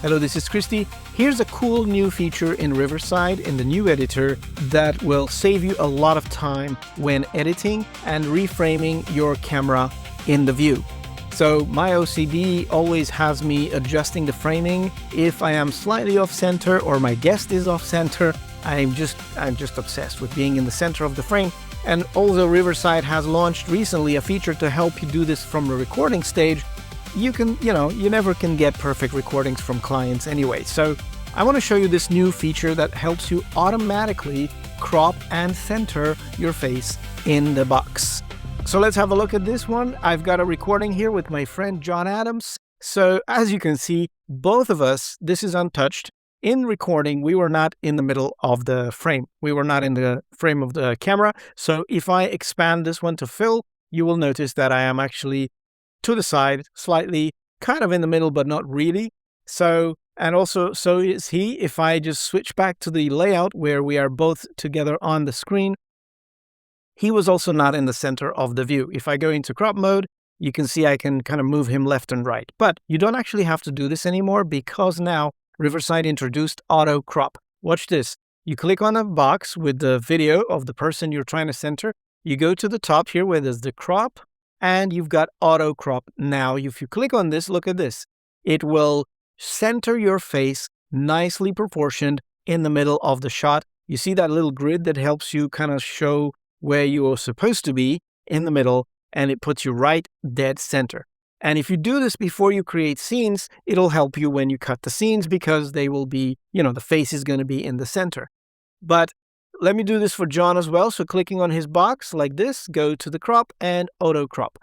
Hello, this is Christy. Here's a cool new feature in Riverside in the new editor that will save you a lot of time when editing and reframing your camera in the view. So my OCD always has me adjusting the framing. If I am slightly off center or my guest is off center, I'm just obsessed with being in the center of the frame. And although Riverside has launched recently a feature to help you do this from the recording stage, you never can get perfect recordings from clients anyway. So I want to show you this new feature that helps you automatically crop and center your face in the box. So let's have a look at this one. I've got a recording here with my friend John Adams. So as you can see, both of us, this is untouched. In recording, we were not in the middle of the frame. We were not in the frame of the camera. So if I expand this one to fill, you will notice that I am actually to the side, slightly, kind of in the middle, but not really. So is he. If I just switch back to the layout where we are both together on the screen, he was also not in the center of the view. If I go into crop mode, you can see I can kind of move him left and right. But you don't actually have to do this anymore because now Riverside introduced AutoCrop. Watch this. You click on a box with the video of the person you're trying to center. You go to the top here where there's the crop, and you've got AutoCrop. Now, if you click on this, look at this. It will center your face nicely proportioned in the middle of the shot. You see that little grid that helps you kind of show where you are supposed to be in the middle, and it puts you right dead center. And if you do this before you create scenes, it'll help you when you cut the scenes because they will be, the face is going to be in the center. But let me do this for John as well. So clicking on his box like this, go to the crop and auto crop.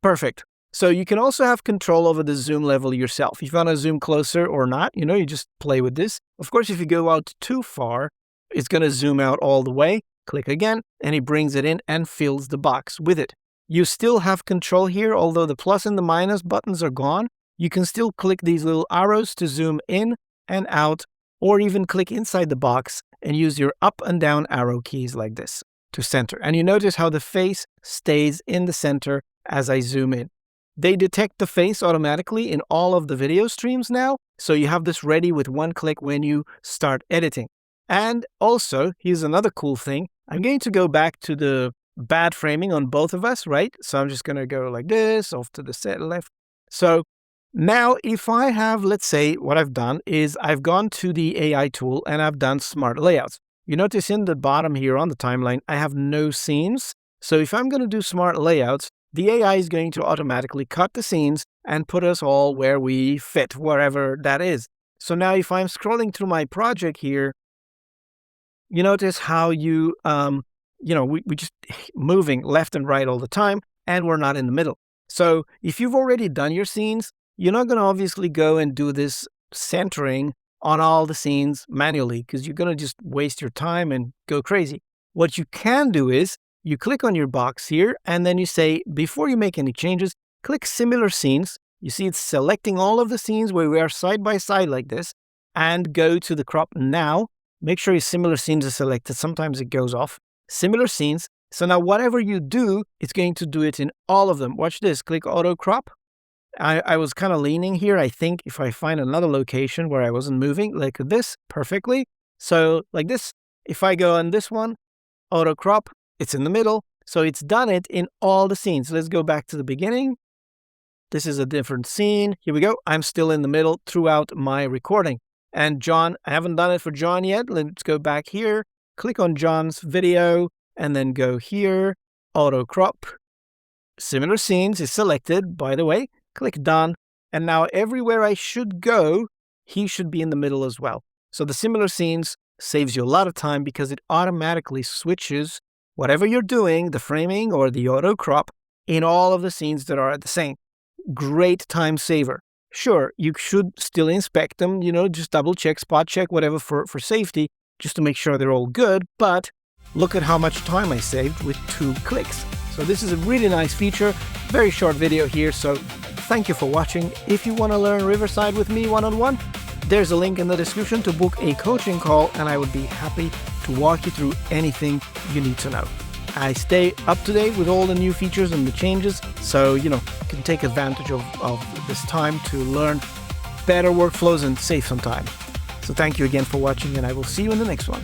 Perfect. So you can also have control over the zoom level yourself. If you want to zoom closer or not, you just play with this. Of course, if you go out too far, it's going to zoom out all the way. Click again, and he brings it in and fills the box with it. You still have control here, although the plus and the minus buttons are gone. You can still click these little arrows to zoom in and out, or even click inside the box and use your up and down arrow keys like this to center. And you notice how the face stays in the center as I zoom in. They detect the face automatically in all of the video streams now, so you have this ready with one click when you start editing. And also, here's another cool thing. I'm going to go back to the bad framing on both of us, right? So I'm just going to go like this, off to the set left. So now if I have, let's say what I've done is I've gone to the AI tool and I've done smart layouts. You notice in the bottom here on the timeline, I have no scenes. So if I'm going to do smart layouts, the AI is going to automatically cut the scenes and put us all where we fit, wherever that is. So now if I'm scrolling through my project here, you notice how we just moving left and right all the time, and we're not in the middle. So if you've already done your scenes, you're not going to obviously go and do this centering on all the scenes manually because you're going to just waste your time and go crazy. What you can do is you click on your box here, and then you say, before you make any changes, click similar scenes. You see it's selecting all of the scenes where we are side by side like this, and go to the crop now. Make sure your similar scenes are selected. Sometimes it goes off. Similar scenes. So now whatever you do, it's going to do it in all of them. Watch this. Click auto crop. I was kind of leaning here. I think if I find another location where I wasn't moving, like this perfectly. So like this, if I go on this one, auto crop, it's in the middle. So it's done it in all the scenes. Let's go back to the beginning. This is a different scene. Here we go. I'm still in the middle throughout my recording. And John, I haven't done it for John yet. Let's go back here. Click on John's video and then go here, auto crop. Similar scenes is selected, by the way. Click done. And now everywhere I should go, he should be in the middle as well. So the similar scenes saves you a lot of time because it automatically switches whatever you're doing, the framing or the auto crop, in all of the scenes that are the same. Great time saver. Sure, you should still inspect them, just double check, spot check, whatever for safety, just to make sure they're all good. But look at how much time I saved with 2 clicks. So this is a really nice feature. Very short video here. So thank you for watching. If you want to learn Riverside with me one-on-one, there's a link in the description to book a coaching call, and I would be happy to walk you through anything you need to know. I stay up to date with all the new features and the changes, so you can take advantage of this time to learn better workflows and save some time. So thank you again for watching, and I will see you in the next one.